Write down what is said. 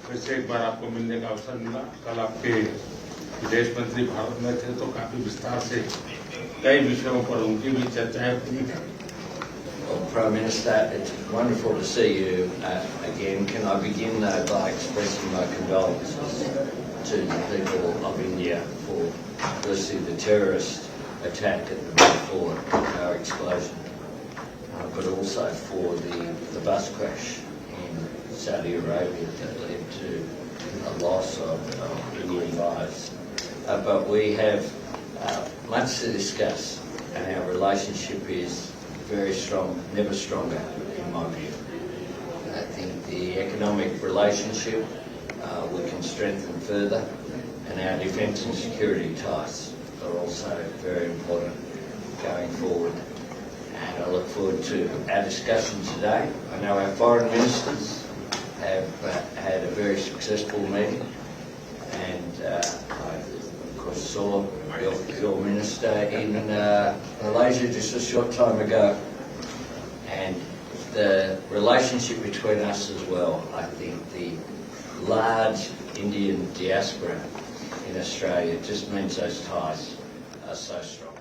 फिर से एक बार आपको मिलने का अवसर मिला। कल आपके विदेश मंत्री भारत में थे तो काफी विस्तार से कई विषयों पर उनकी भी चर्चाएं हुई हैं। Well, Prime Minister, it's wonderful to see you again. Can I begin by expressing my condolences to the people of India for firstly the terrorist attack at the Balfour car explosion, but also for the bus crash in Saudi Arabia that led to a loss of Indian lives. But we have much to discuss, and our relationship is very strong, never stronger in my view. I think the economic relationship we can strengthen further, and our defence and security ties are also very important going forward. And I look forward to our discussion today. I know our foreign ministers have had a very successful meeting, and I of course saw your minister in Malaysia just a short time ago, and the relationship between us as well. I think the large Indian diaspora in Australia just means those ties are so strong.